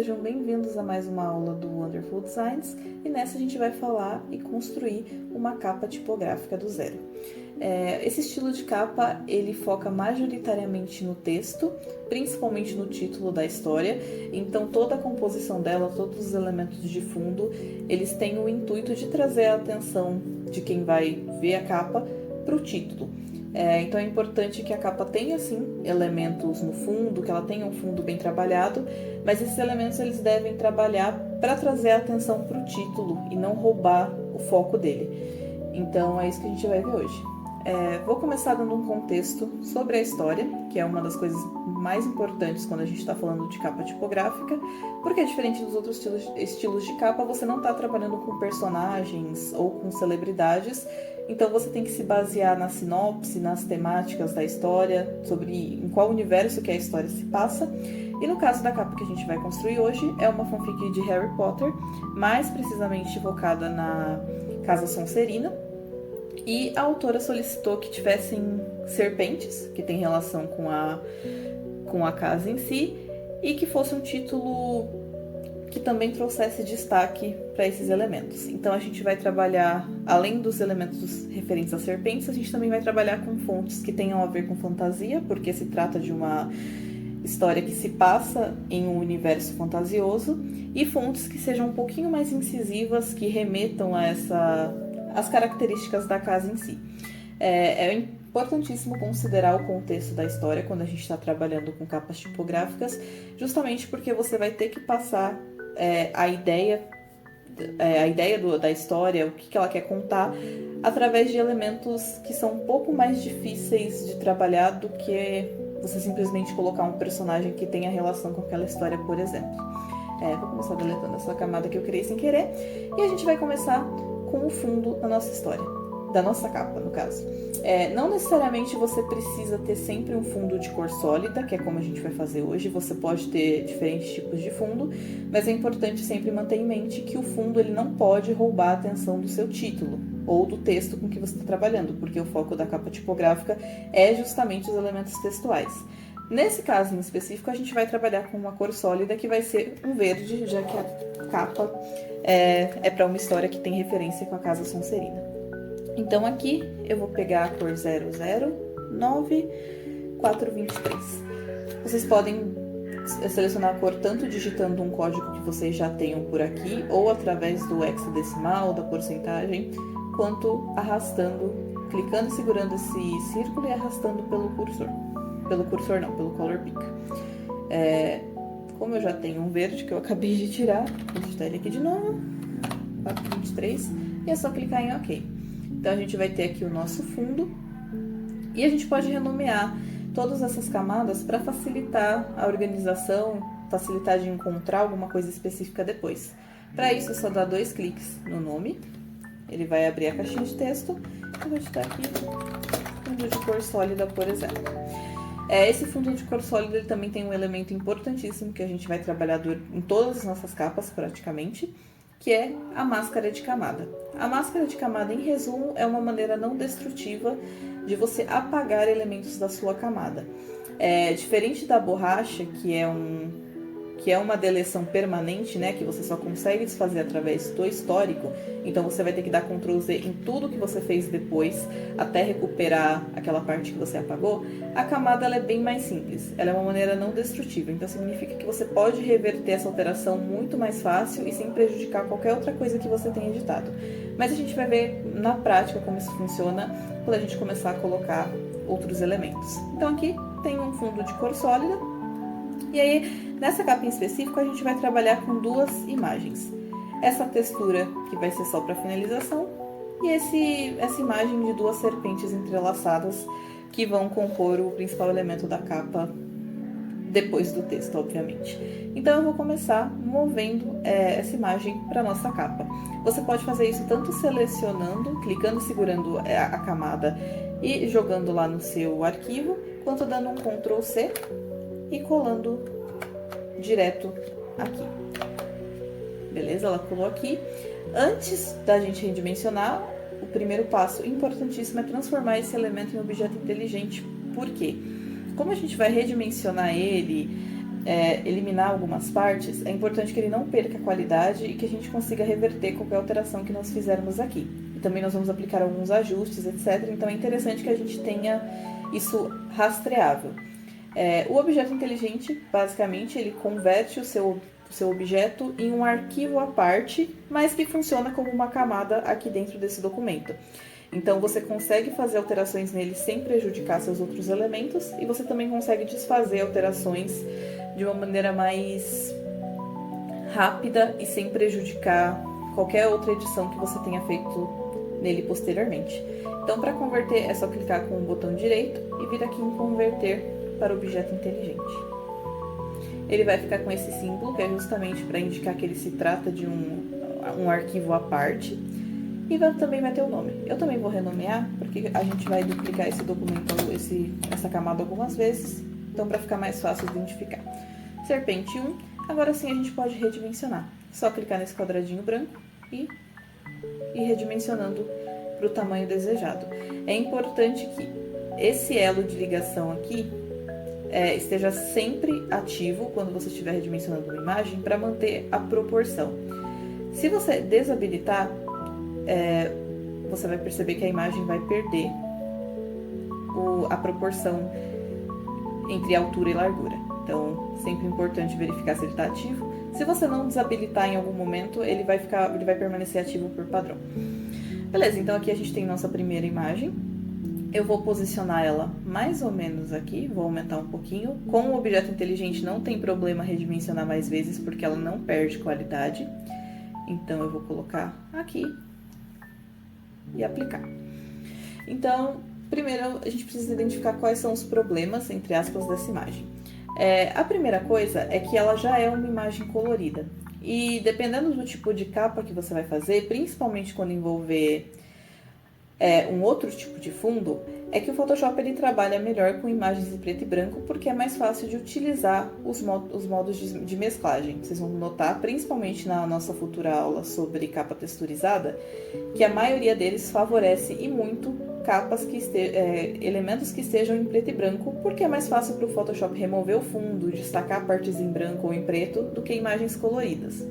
sejam bem-vindos a mais uma aula do Wonderful Designs, e nessa a gente vai falar e construir uma capa tipográfica do zero. Esse estilo de capa, ele foca majoritariamente no texto, principalmente no título da história, então toda a composição dela, todos os elementos de fundo, eles têm o intuito de trazer a atenção de quem vai ver a capa para o título. Então é importante que a capa tenha, sim, elementos no fundo, que ela tenha um fundo bem trabalhado, mas esses elementos eles devem trabalhar para trazer a atenção para o título e não roubar o foco dele. Então é isso que a gente vai ver hoje. Vou começar dando um contexto sobre a história, que é uma das coisas mais importantes quando a gente está falando de capa tipográfica, porque diferente dos outros estilos de capa, você não está trabalhando com personagens ou com celebridades, então você tem que se basear na sinopse, nas temáticas da história, sobre em qual universo que a história se passa. E no caso da capa que a gente vai construir hoje, é uma fanfic de Harry Potter, mais precisamente focada na Casa Sonserina. E a autora solicitou que tivessem serpentes, que tem relação com a casa em si, e que fosse um título que também trouxesse destaque para esses elementos. Então a gente vai trabalhar, além dos elementos referentes às serpentes, a gente também vai trabalhar com fontes que tenham a ver com fantasia, porque se trata de uma história que se passa em um universo fantasioso, e fontes que sejam um pouquinho mais incisivas, que remetam a as características da casa em si. É importantíssimo considerar o contexto da história quando a gente está trabalhando com capas tipográficas, justamente porque você vai ter que passar a ideia da história, o que ela quer contar, através de elementos que são um pouco mais difíceis de trabalhar do que você simplesmente colocar um personagem que tenha relação com aquela história, por exemplo. Vou começar deletando essa camada que eu criei sem querer, e a gente vai começar com o fundo da nossa história, da nossa capa, no caso. Não necessariamente você precisa ter sempre um fundo de cor sólida, que é como a gente vai fazer hoje. Você pode ter diferentes tipos de fundo, mas é importante sempre manter em mente que o fundo ele não pode roubar a atenção do seu título ou do texto com que você está trabalhando, porque o foco da capa tipográfica é justamente os elementos textuais. Nesse caso em específico, a gente vai trabalhar com uma cor sólida, que vai ser um verde, já que a capa é para uma história que tem referência com a Casa Sonserina. Então aqui eu vou pegar a cor 009-423. Vocês podem selecionar a cor tanto digitando um código que vocês já tenham por aqui, ou através do hexadecimal, da porcentagem, quanto arrastando, clicando e segurando esse círculo e arrastando pelo cursor. Pelo color pick. Como eu já tenho um verde que eu acabei de tirar, vou digitar ele aqui de novo, 423, e é só clicar em OK. Então a gente vai ter aqui o nosso fundo, e a gente pode renomear todas essas camadas para facilitar a organização, facilitar de encontrar alguma coisa específica depois. Para isso é só dar 2 cliques no nome, ele vai abrir a caixinha de texto. Eu vou digitar aqui fundo de cor sólida, por exemplo. Esse fundo de cor sólida ele também tem um elemento importantíssimo que a gente vai trabalhar em todas as nossas capas praticamente, que é a máscara de camada. A máscara de camada, em resumo, é uma maneira não destrutiva de você apagar elementos da sua camada. Diferente da borracha, que é uma deleção permanente, né, que você só consegue desfazer através do histórico, então você vai ter que dar Ctrl Z em tudo que você fez depois, até recuperar aquela parte que você apagou. A camada ela é bem mais simples, ela é uma maneira não destrutiva, então significa que você pode reverter essa alteração muito mais fácil e sem prejudicar qualquer outra coisa que você tenha editado. Mas a gente vai ver na prática como isso funciona quando a gente começar a colocar outros elementos. Então aqui tem um fundo de cor sólida, e aí, nessa capa em específico, a gente vai trabalhar com 2 imagens. Essa textura, que vai ser só para finalização, e essa imagem de 2 serpentes entrelaçadas, que vão compor o principal elemento da capa, depois do texto, obviamente. Então, eu vou começar movendo essa imagem para nossa capa. Você pode fazer isso tanto selecionando, clicando e segurando a camada e jogando lá no seu arquivo, quanto dando um Ctrl C e colando direto aqui. Beleza? Ela colou aqui. Antes da gente redimensionar, o primeiro passo importantíssimo é transformar esse elemento em objeto inteligente. Por quê? Como a gente vai redimensionar ele, eliminar algumas partes, é importante que ele não perca a qualidade e que a gente consiga reverter qualquer alteração que nós fizermos aqui. E também nós vamos aplicar alguns ajustes, etc. Então é interessante que a gente tenha isso rastreável. O objeto inteligente, basicamente, ele converte o seu objeto em um arquivo à parte, mas que funciona como uma camada aqui dentro desse documento. Então você consegue fazer alterações nele sem prejudicar seus outros elementos e você também consegue desfazer alterações de uma maneira mais rápida e sem prejudicar qualquer outra edição que você tenha feito nele posteriormente. Então, para converter, é só clicar com o botão direito e vir aqui em converter para objeto inteligente. Ele vai ficar com esse símbolo, que é justamente para indicar que ele se trata de um arquivo à parte. E também vai ter o nome. Eu também vou renomear, porque a gente vai duplicar esse documento, essa camada algumas vezes. Então, para ficar mais fácil de identificar. Serpente 1. Agora sim a gente pode redimensionar. Só clicar nesse quadradinho branco e ir redimensionando para o tamanho desejado. É importante que esse elo de ligação aqui esteja sempre ativo quando você estiver redimensionando uma imagem para manter a proporção. Se você desabilitar, você vai perceber que a imagem vai perder a proporção entre altura e largura. Então, sempre é importante verificar se ele está ativo. Se você não desabilitar em algum momento, ele vai permanecer ativo por padrão. Beleza, então aqui a gente tem nossa primeira imagem. Eu vou posicionar ela mais ou menos aqui, vou aumentar um pouquinho. Com o objeto inteligente não tem problema redimensionar mais vezes, porque ela não perde qualidade. Então, eu vou colocar aqui e aplicar. Então, primeiro a gente precisa identificar quais são os problemas, entre aspas, dessa imagem. A primeira coisa é que ela já é uma imagem colorida. E dependendo do tipo de capa que você vai fazer, principalmente quando envolver um outro tipo de fundo, é que o Photoshop ele trabalha melhor com imagens em preto e branco porque é mais fácil de utilizar os modos de mesclagem. Vocês vão notar, principalmente na nossa futura aula sobre capa texturizada, que a maioria deles favorece e muito capas elementos que estejam em preto e branco, porque é mais fácil para o Photoshop remover o fundo, destacar partes em branco ou em preto, do que imagens coloridas.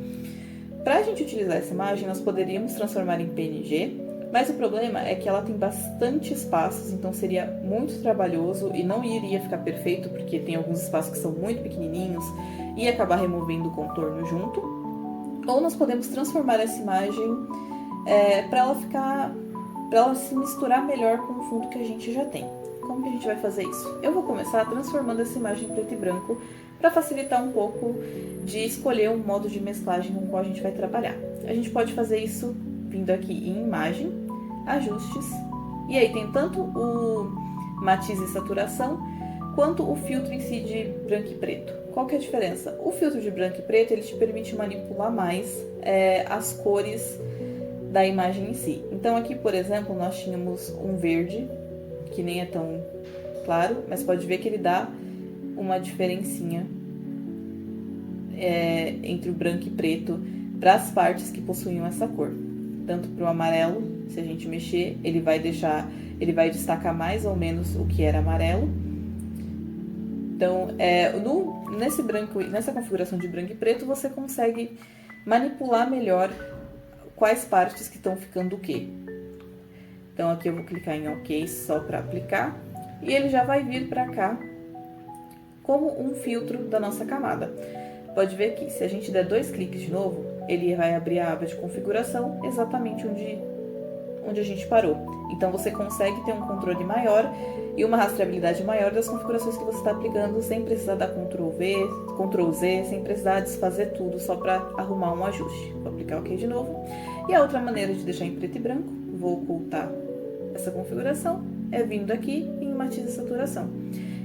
Para a gente utilizar essa imagem, nós poderíamos transformar em PNG, mas o problema é que ela tem bastante espaços, então seria muito trabalhoso e não iria ficar perfeito, porque tem alguns espaços que são muito pequenininhos e acabar removendo o contorno junto. Ou nós podemos transformar essa imagem para ela se misturar melhor com o fundo que a gente já tem. Como que a gente vai fazer isso? Eu vou começar transformando essa imagem em preto e branco para facilitar um pouco de escolher um modo de mesclagem com o qual a gente vai trabalhar. A gente pode fazer isso vindo aqui em imagem, ajustes, e aí tem tanto o matiz e saturação, quanto o filtro em si de branco e preto. Qual que é a diferença? O filtro de branco e preto, ele te permite manipular mais as cores da imagem em si. Então aqui, por exemplo, nós tínhamos um verde, que nem é tão claro, mas pode ver que ele dá uma diferencinha entre o branco e preto para as partes que possuíam essa cor. Tanto para o amarelo, se a gente mexer, ele vai destacar mais ou menos o que era amarelo. Então, nessa configuração de branco e preto, você consegue manipular melhor quais partes que estão ficando o quê. Então, aqui eu vou clicar em OK só para aplicar. E ele já vai vir para cá como um filtro da nossa camada. Pode ver que se a gente der 2 cliques de novo, ele vai abrir a aba de configuração exatamente onde a gente parou. Então, você consegue ter um controle maior e uma rastreabilidade maior das configurações que você está aplicando, sem precisar dar Ctrl+V, Ctrl+Z, sem precisar desfazer tudo só para arrumar um ajuste. Vou aplicar OK de novo. E a outra maneira de deixar em preto e branco, vou ocultar essa configuração, é vindo aqui em matiz e saturação.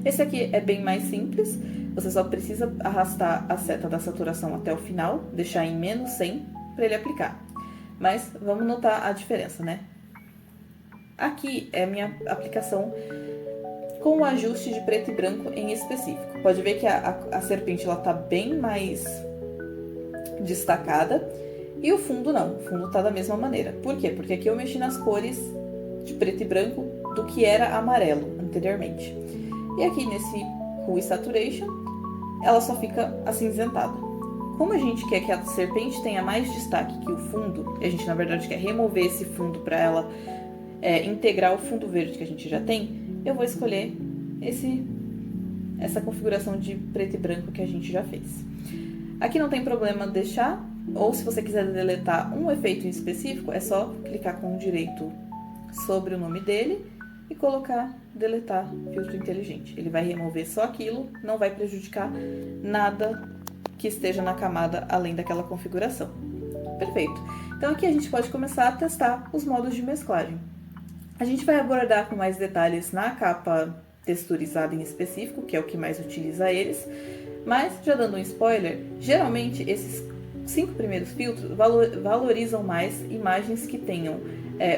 Esse aqui é bem mais simples, você só precisa arrastar a seta da saturação até o final, deixar em menos 100 para ele aplicar. Mas vamos notar a diferença, né? Aqui é a minha aplicação com o ajuste de preto e branco em específico. Pode ver que a serpente está bem mais destacada e o fundo não, o fundo está da mesma maneira. Por quê? Porque aqui eu mexi nas cores de preto e branco do que era amarelo anteriormente. E aqui nesse Hue Saturation, ela só fica acinzentada. Como a gente quer que a serpente tenha mais destaque que o fundo, e a gente na verdade quer remover esse fundo para ela integrar o fundo verde que a gente já tem, eu vou escolher essa configuração de preto e branco que a gente já fez. Aqui não tem problema deixar, ou se você quiser deletar um efeito em específico, é só clicar com o direito sobre o nome dele e colocar deletar filtro inteligente. Ele vai remover só aquilo, não vai prejudicar nada que esteja na camada além daquela configuração. Perfeito. Então aqui a gente pode começar a testar os modos de mesclagem. A gente vai abordar com mais detalhes na capa texturizada em específico, que é o que mais utiliza eles, mas já dando um spoiler, geralmente esses 5 primeiros filtros valorizam mais imagens que tenham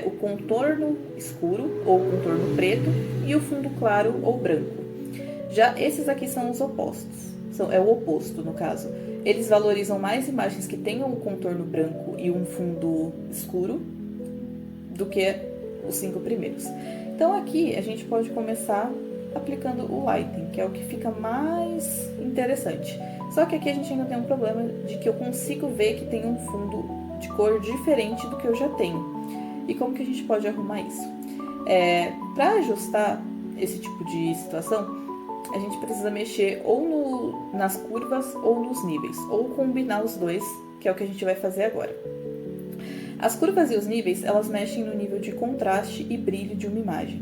o contorno escuro ou contorno preto e o fundo claro ou branco. Já esses aqui são os opostos, é o oposto no caso. Eles valorizam mais imagens que tenham um contorno branco e um fundo escuro do que os 5 primeiros. Então aqui a gente pode começar aplicando o lighting, que é o que fica mais interessante. Só que aqui a gente ainda tem um problema de que eu consigo ver que tem um fundo de cor diferente do que eu já tenho. E como que a gente pode arrumar isso? Para ajustar esse tipo de situação, a gente precisa mexer ou nas curvas ou nos níveis, ou combinar os dois, que é o que a gente vai fazer agora. As curvas e os níveis, elas mexem no nível de contraste e brilho de uma imagem.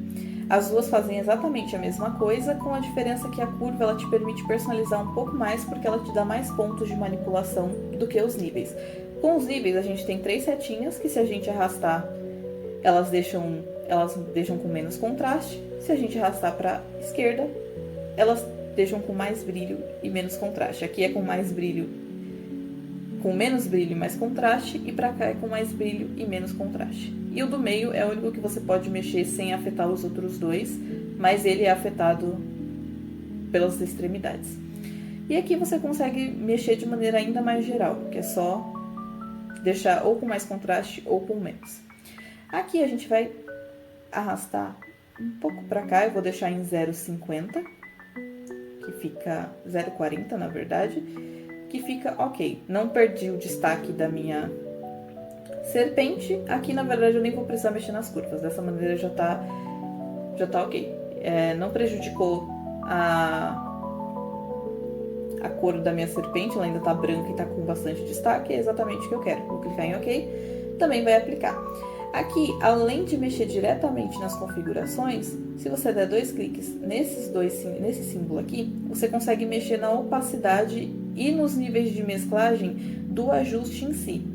As duas fazem exatamente a mesma coisa, com a diferença que a curva ela te permite personalizar um pouco mais, porque ela te dá mais pontos de manipulação do que os níveis. Com os níveis, a gente tem 3 setinhas, que se a gente arrastar, elas deixam com menos contraste. Se a gente arrastar para a esquerda, elas deixam com mais brilho e menos contraste. Aqui é com mais brilho, com menos brilho e mais contraste, e para cá é com mais brilho e menos contraste. E o do meio é o único que você pode mexer sem afetar os outros dois, mas ele é afetado pelas extremidades. E aqui você consegue mexer de maneira ainda mais geral, que é só deixar ou com mais contraste ou com menos. Aqui a gente vai arrastar um pouco para cá, eu vou deixar em 0,50, que fica 0,40 na verdade, que fica ok. Não perdi o destaque da minha serpente. Aqui na verdade eu nem vou precisar mexer nas curvas, dessa maneira já tá ok. Não prejudicou a cor da minha serpente, ela ainda tá branca e tá com bastante destaque, é exatamente o que eu quero. Vou clicar em ok, também vai aplicar. Aqui, além de mexer diretamente nas configurações, se você der 2 cliques nesse símbolo aqui, você consegue mexer na opacidade e nos níveis de mesclagem do ajuste em si.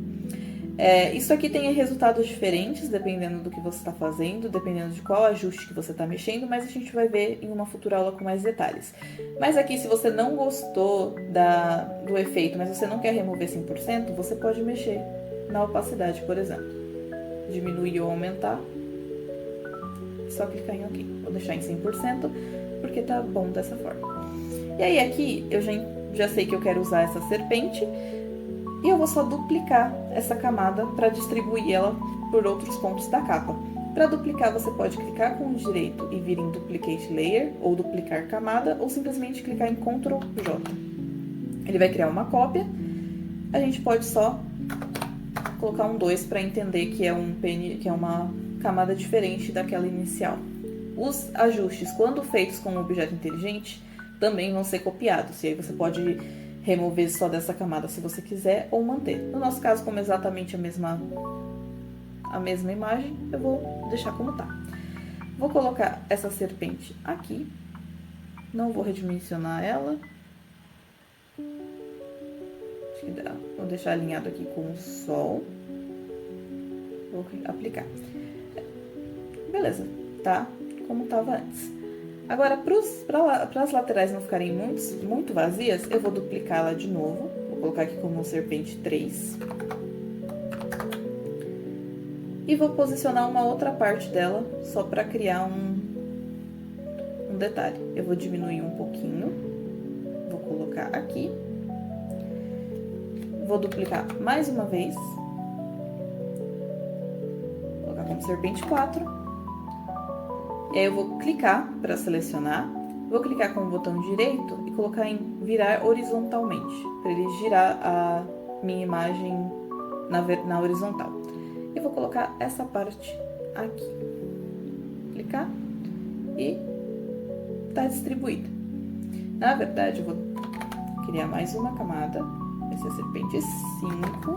Isso aqui tem resultados diferentes, dependendo do que você está fazendo, dependendo de qual ajuste que você está mexendo, mas a gente vai ver em uma futura aula com mais detalhes. Mas aqui, se você não gostou do efeito, mas você não quer remover 100%, você pode mexer na opacidade, por exemplo. Diminuir ou aumentar, só clicar em ok. Vou deixar em 100% porque tá bom dessa forma. E aí aqui eu já sei que eu quero usar essa serpente e eu vou só duplicar essa camada para distribuir ela por outros pontos da capa. Para duplicar você pode clicar com o direito e vir em Duplicate Layer ou duplicar camada ou simplesmente clicar em Ctrl J. Ele vai criar uma cópia. A gente pode só colocar um 2 para entender que é uma camada diferente daquela inicial. Os ajustes, quando feitos com um objeto inteligente, também vão ser copiados. E aí você pode remover só dessa camada se você quiser ou manter. No nosso caso, como exatamente a mesma imagem, eu vou deixar como tá. Vou colocar essa serpente aqui. Não vou redimensionar ela. Vou deixar alinhado aqui com o sol. Vou aplicar. Beleza, tá? Como estava antes. Agora, para as laterais não ficarem muito vazias, eu vou duplicar ela de novo. Vou colocar aqui como serpente 3. E vou posicionar uma outra parte dela, só para criar um detalhe. Eu vou diminuir um pouquinho. Vou colocar aqui. Vou duplicar mais uma vez. Vou colocar como serpente 4. E aí eu vou clicar para selecionar. Vou clicar com o botão direito e colocar em virar horizontalmente, para ele girar a minha imagem na horizontal. E vou colocar essa parte aqui. Clicar e tá distribuída. Na verdade, eu vou criar mais uma camada, vai ser a serpente 5,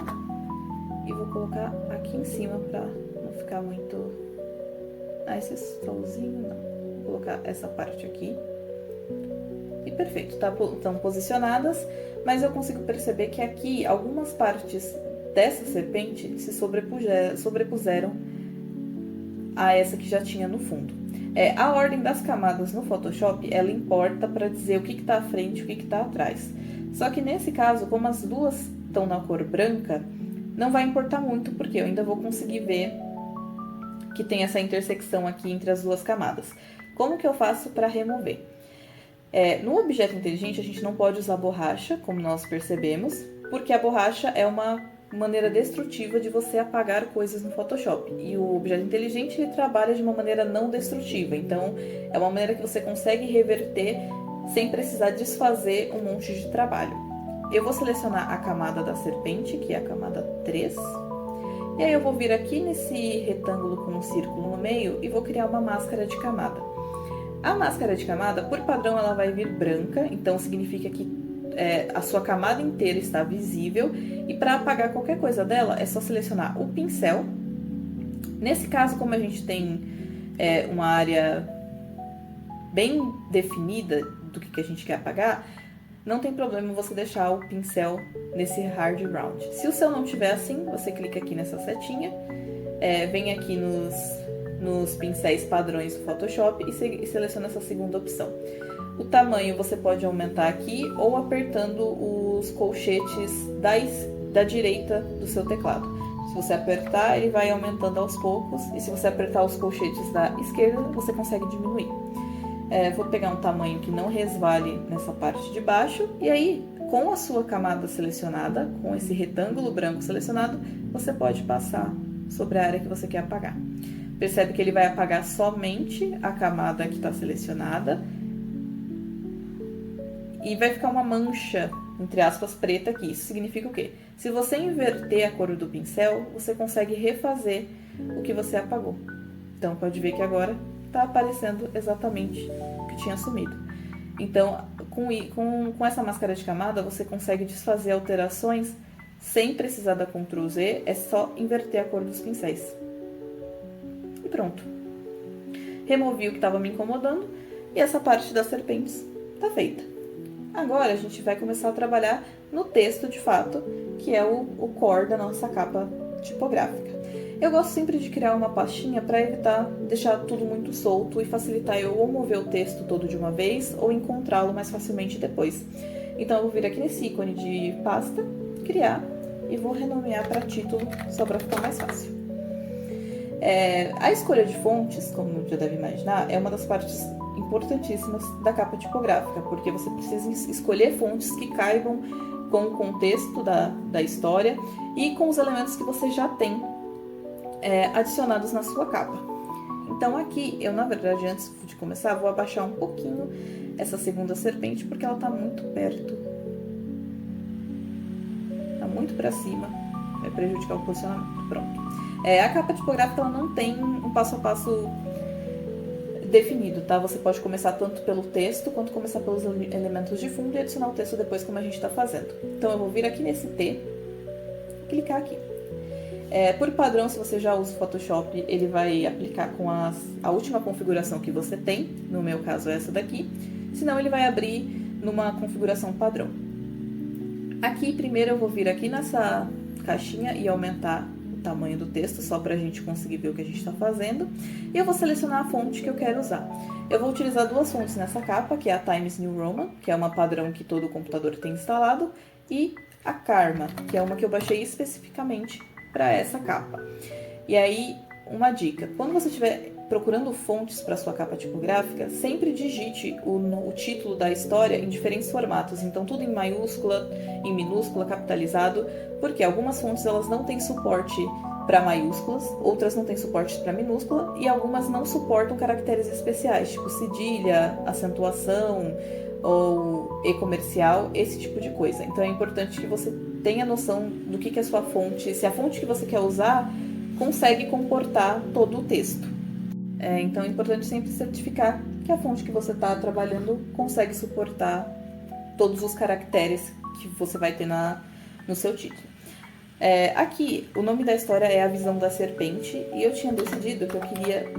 e vou colocar aqui em cima para não ficar muito... esse solzinho não. Vou colocar essa parte aqui. E perfeito, estão posicionadas, mas eu consigo perceber que aqui algumas partes dessa serpente se sobrepuseram a essa que já tinha no fundo. A ordem das camadas no Photoshop, ela importa para dizer o que está à frente e o que está atrás. Só que nesse caso, como as duas estão na cor branca, não vai importar muito, porque eu ainda vou conseguir ver que tem essa intersecção aqui entre as duas camadas. Como que eu faço para remover? No objeto inteligente, a gente não pode usar borracha, como nós percebemos, porque a borracha é uma maneira destrutiva de você apagar coisas no Photoshop. E o objeto inteligente ele trabalha de uma maneira não destrutiva, então é uma maneira que você consegue reverter sem precisar desfazer um monte de trabalho. Eu vou selecionar a camada da serpente, que é a camada 3, e aí eu vou vir aqui nesse retângulo com um círculo no meio e vou criar uma máscara de camada. A máscara de camada, por padrão, ela vai vir branca, então significa que a sua camada inteira está visível, e para apagar qualquer coisa dela é só selecionar o pincel. Nesse caso, como a gente tem uma área bem definida do que a gente quer apagar, não tem problema você deixar o pincel nesse hard round. Se o seu não tiver assim, você clica aqui nessa setinha, vem aqui nos pincéis padrões do Photoshop e seleciona essa segunda opção. O tamanho você pode aumentar aqui ou apertando os colchetes da direita do seu teclado. Se você apertar, ele vai aumentando aos poucos, e se você apertar os colchetes da esquerda, você consegue diminuir. Vou pegar um tamanho que não resvale nessa parte de baixo, e aí, com a sua camada selecionada, com esse retângulo branco selecionado, você pode passar sobre a área que você quer apagar. Percebe que ele vai apagar somente a camada que está selecionada, e vai ficar uma mancha, entre aspas, preta aqui. Isso significa o quê? Se você inverter a cor do pincel, você consegue refazer o que você apagou. Então, pode ver que agora está aparecendo exatamente o que tinha sumido. Então, com essa máscara de camada, você consegue desfazer alterações sem precisar da Ctrl Z, é só inverter a cor dos pincéis. E pronto. Removi o que estava me incomodando e essa parte das serpentes está feita. Agora a gente vai começar a trabalhar no texto de fato, que é o core da nossa capa tipográfica. Eu gosto sempre de criar uma pastinha para evitar deixar tudo muito solto e facilitar eu ou mover o texto todo de uma vez ou encontrá-lo mais facilmente depois. Então eu vou vir aqui nesse ícone de pasta, criar, e vou renomear para título, só para ficar mais fácil. A escolha de fontes, como já deve imaginar, é uma das partes importantíssimas da capa tipográfica, porque você precisa escolher fontes que caibam com o contexto da história e com os elementos que você já tem adicionados na sua capa. Então aqui, eu na verdade, antes de começar, vou abaixar um pouquinho essa segunda serpente, porque ela está muito perto, está muito para cima, vai prejudicar o posicionamento. Pronto. A capa tipográfica ela não tem um passo a passo definido, tá? Você pode começar tanto pelo texto, quanto começar pelos elementos de fundo e adicionar o texto depois, como a gente está fazendo. Então eu vou vir aqui nesse T, clicar aqui. Por padrão, se você já usa o Photoshop, ele vai aplicar com a última configuração que você tem, no meu caso essa daqui, senão ele vai abrir numa configuração padrão. Aqui, primeiro eu vou vir aqui nessa caixinha e aumentar o tamanho do texto, só para a gente conseguir ver o que a gente está fazendo, e eu vou selecionar a fonte que eu quero usar. Eu vou utilizar duas fontes nessa capa, que é a Times New Roman, que é uma padrão que todo computador tem instalado, e a Karma, que é uma que eu baixei especificamente para essa capa. E aí, uma dica, quando você estiver procurando fontes para sua capa tipográfica, sempre digite o título da história em diferentes formatos, então tudo em maiúscula, em minúscula, capitalizado, porque algumas fontes elas não têm suporte para maiúsculas, outras não têm suporte para minúscula e algumas não suportam caracteres especiais, tipo cedilha, acentuação ou e-comercial, esse tipo de coisa. Então é importante que você tenha noção do que é a sua fonte, se a fonte que você quer usar consegue comportar todo o texto. Então é importante sempre certificar que a fonte que você está trabalhando consegue suportar todos os caracteres que você vai ter no seu título. Aqui, o nome da história é A Visão da Serpente, e eu tinha decidido que eu queria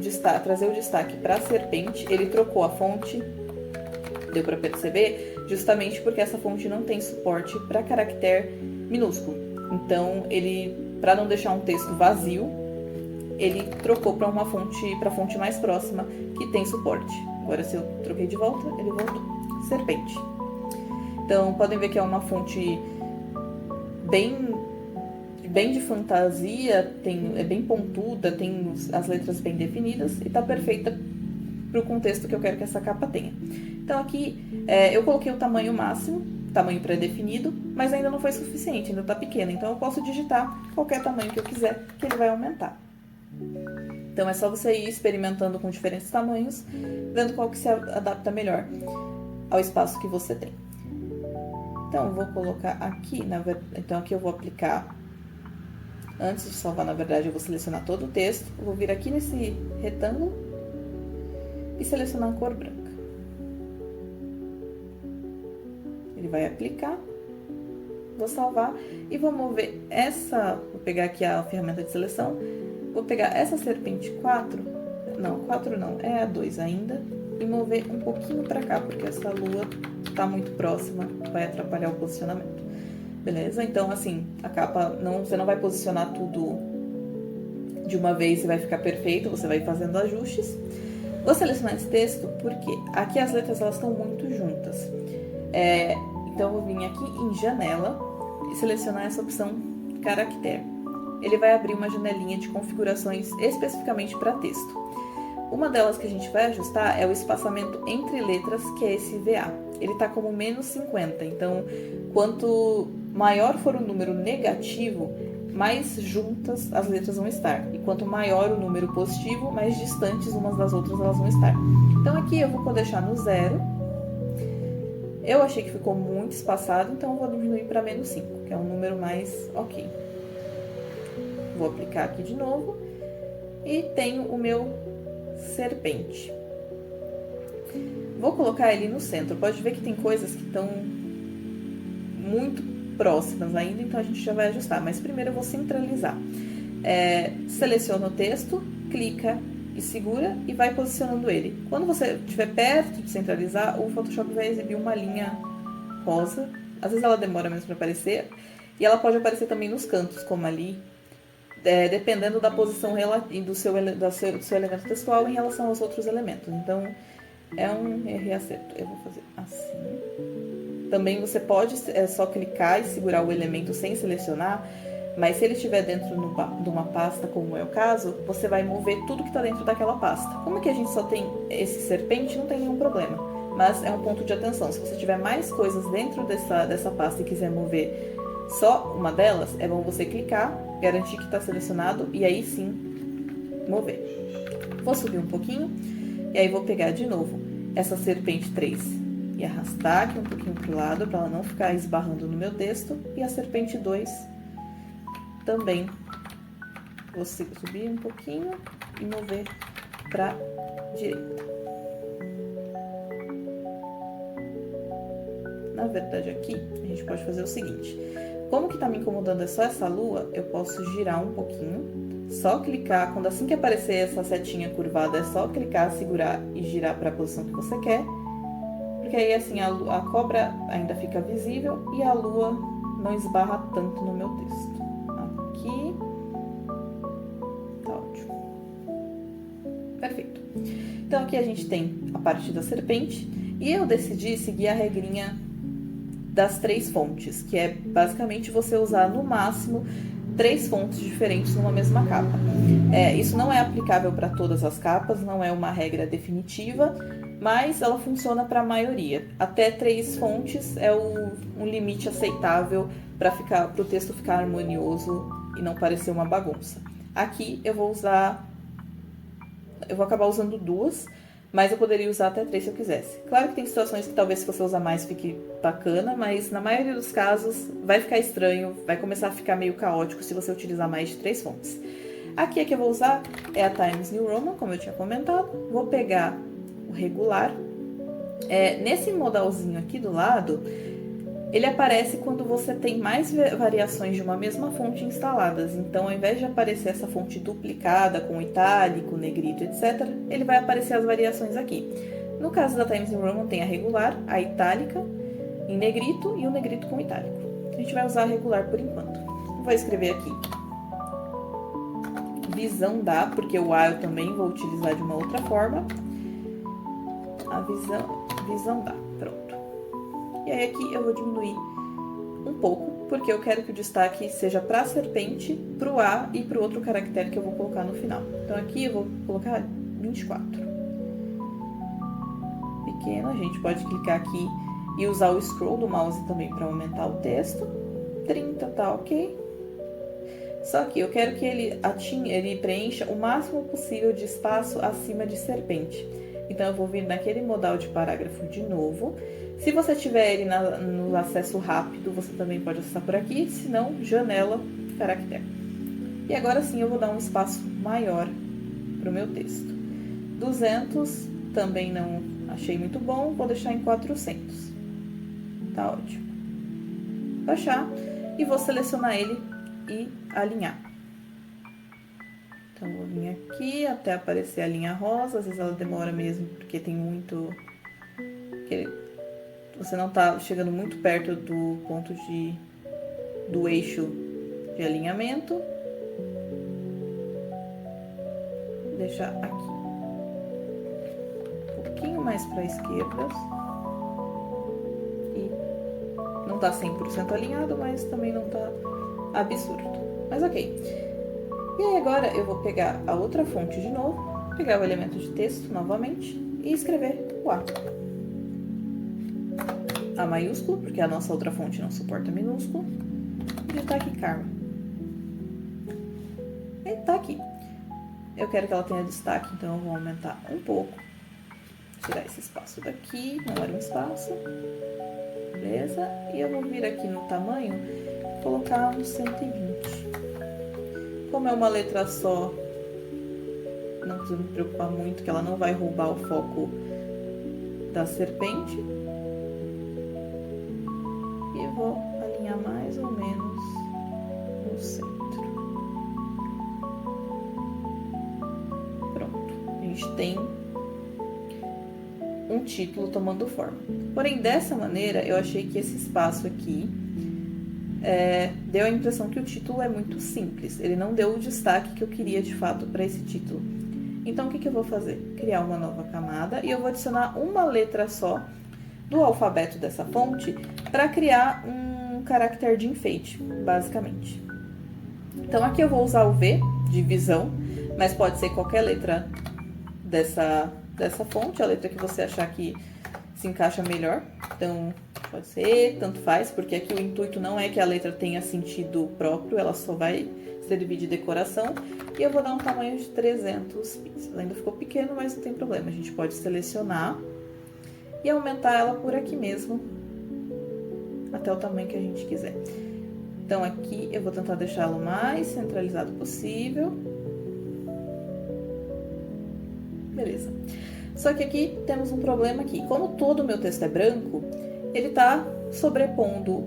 trazer o destaque para a serpente. Ele trocou a fonte, deu para perceber, justamente porque essa fonte não tem suporte para caractere minúsculo. Então, para não deixar um texto vazio, ele trocou para a fonte mais próxima que tem suporte. Agora, se eu troquei de volta, ele voltou. Serpente. Então, podem ver que é uma fonte bem de fantasia, é bem pontuda, tem as letras bem definidas e está perfeita para o contexto que eu quero que essa capa tenha. Então aqui eu coloquei o tamanho máximo, tamanho pré-definido, mas ainda não foi suficiente, ainda está pequeno. Então eu posso digitar qualquer tamanho que eu quiser, que ele vai aumentar. Então é só você ir experimentando com diferentes tamanhos, vendo qual que se adapta melhor ao espaço que você tem. Então eu vou colocar aqui, então aqui eu vou aplicar. Antes de salvar, na verdade, eu vou selecionar todo o texto. Eu vou vir aqui nesse retângulo e selecionar a cor branca. Ele vai aplicar. Vou salvar e vou mover vou pegar aqui a ferramenta de seleção. Vou pegar essa serpente 4, não, 4 não, é a 2 ainda, e mover um pouquinho para cá, porque essa lua está muito próxima, vai atrapalhar o posicionamento. Beleza? Então, assim, a capa, você não vai posicionar tudo de uma vez e vai ficar perfeito, você vai fazendo ajustes. Vou selecionar esse texto porque aqui as letras elas estão muito juntas. Então, eu vou vir aqui em janela e selecionar essa opção caractere. Ele vai abrir uma janelinha de configurações especificamente para texto. Uma delas que a gente vai ajustar é o espaçamento entre letras, que é esse VA. Ele está como menos 50, então quanto maior for o número negativo, mais juntas as letras vão estar. E quanto maior o número positivo, mais distantes umas das outras elas vão estar. Então aqui eu vou deixar no 0. Eu achei que ficou muito espaçado, então eu vou diminuir para menos 5, que é um número mais ok. Vou aplicar aqui de novo. E tenho o meu serpente. Vou colocar ele no centro. Pode ver que tem coisas que estão muito próximas ainda, então a gente já vai ajustar. Mas primeiro eu vou centralizar. Seleciona o texto, clica e segura e vai posicionando ele. Quando você estiver perto de centralizar, o Photoshop vai exibir uma linha rosa. Às vezes ela demora mesmo para aparecer. E ela pode aparecer também nos cantos, como ali. Dependendo da posição do seu elemento textual em relação aos outros elementos. Então, é um reacerto. Eu vou fazer assim. Também você pode só clicar e segurar o elemento sem selecionar, mas se ele estiver dentro de uma pasta, como é o caso, você vai mover tudo que está dentro daquela pasta. Como que a gente só tem esse serpente, não tem nenhum problema. Mas é um ponto de atenção. Se você tiver mais coisas dentro dessa pasta e quiser mover só uma delas, é bom você clicar, garantir que está selecionado e aí sim mover. Vou subir um pouquinho e aí vou pegar de novo essa serpente 3 e arrastar aqui um pouquinho para o lado para ela não ficar esbarrando no meu texto, e a serpente 2 também. Vou subir um pouquinho e mover para a direita. Na verdade aqui a gente pode fazer o seguinte: como que tá me incomodando é só essa lua, eu posso girar um pouquinho, só clicar, assim que aparecer essa setinha curvada, é só clicar, segurar e girar para a posição que você quer, porque aí assim a cobra ainda fica visível e a lua não esbarra tanto no meu texto. Aqui, tá ótimo. Perfeito. Então aqui a gente tem a parte da serpente e eu decidi seguir a regrinha das 3 fontes, que é basicamente você usar no máximo 3 fontes diferentes numa mesma capa. Isso não é aplicável para todas as capas, não é uma regra definitiva, mas ela funciona para a maioria. Até 3 fontes é um limite aceitável para o texto ficar harmonioso e não parecer uma bagunça. Aqui eu vou acabar usando 2, mas eu poderia usar até 3 se eu quisesse. Claro que tem situações que talvez se você usar mais fique bacana, mas na maioria dos casos vai ficar estranho, vai começar a ficar meio caótico se você utilizar mais de 3 fontes. Aqui a que eu vou usar é a Times New Roman, como eu tinha comentado. Vou pegar o regular. Nesse modalzinho aqui do lado, ele aparece quando você tem mais variações de uma mesma fonte instaladas. Então, ao invés de aparecer essa fonte duplicada com itálico, negrito, etc., ele vai aparecer as variações aqui. No caso da Times New Roman, tem a regular, a itálica em negrito e o negrito com itálico. A gente vai usar a regular por enquanto. Vou escrever aqui visão dá, porque o A eu também vou utilizar de uma outra forma. A visão dá, pronto. E aí aqui eu vou diminuir um pouco, porque eu quero que o destaque seja para a serpente, para o A e para o outro caractere que eu vou colocar no final. Então aqui eu vou colocar 24. Pequeno, a gente pode clicar aqui e usar o scroll do mouse também para aumentar o texto. 30 tá ok. Só que eu quero que ele preencha o máximo possível de espaço acima de serpente. Então, eu vou vir naquele modal de parágrafo de novo. Se você tiver ele no acesso rápido, você também pode acessar por aqui. Se não, janela, caractere. E agora sim, eu vou dar um espaço maior para o meu texto. 200 também não achei muito bom, vou deixar em 400. Tá ótimo. Baixar e vou selecionar ele e alinhar. Então, vou vir aqui até aparecer a linha rosa. Às vezes ela demora mesmo, porque tem muito... Você não tá chegando muito perto do ponto do eixo de alinhamento. Vou deixar aqui. Um pouquinho mais para a esquerda. E não tá 100% alinhado, mas também não tá absurdo. Mas ok. E aí agora eu vou pegar a outra fonte de novo, pegar o elemento de texto novamente e escrever o A. A maiúsculo, porque a nossa outra fonte não suporta minúsculo. E digitar aqui Karma. E tá aqui. Eu quero que ela tenha destaque, então eu vou aumentar um pouco. Tirar esse espaço daqui, não era um espaço. Beleza? E eu vou vir aqui no tamanho, colocar um 120. Como é uma letra só, não preciso me preocupar muito, que ela não vai roubar o foco da serpente. E vou alinhar mais ou menos no centro. Pronto, a gente tem um título tomando forma. Porém, dessa maneira, eu achei que esse espaço aqui deu a impressão que o título é muito simples. Ele não deu o destaque que eu queria de fato para esse título. Então, o que eu vou fazer? Criar uma nova camada e eu vou adicionar uma letra só do alfabeto dessa fonte para criar um caractere de enfeite, basicamente. Então, aqui eu vou usar o V de visão, mas pode ser qualquer letra dessa fonte, a letra que você achar que se encaixa melhor. Então, pode ser, tanto faz, porque aqui o intuito não é que a letra tenha sentido próprio, ela só vai servir de decoração. E eu vou dar um tamanho de 300 pixels. Ainda ficou pequeno, mas não tem problema. A gente pode selecionar e aumentar ela por aqui mesmo, até o tamanho que a gente quiser. Então, aqui eu vou tentar deixá-lo o mais centralizado possível. Beleza. Só que aqui temos um problema aqui. Como todo o meu texto é branco, ele tá sobrepondo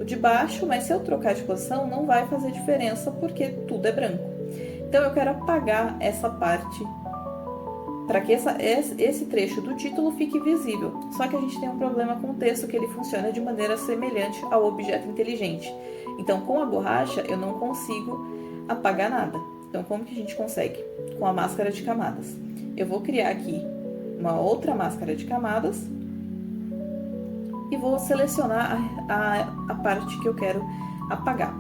o de baixo, mas se eu trocar de posição, não vai fazer diferença, porque tudo é branco. Então, eu quero apagar essa parte para que esse trecho do título fique visível. Só que a gente tem um problema com o texto, que ele funciona de maneira semelhante ao objeto inteligente. Então, com a borracha, eu não consigo apagar nada. Então, como que a gente consegue? Com a máscara de camadas. Eu vou criar aqui uma outra máscara de camadas e vou selecionar a parte que eu quero apagar.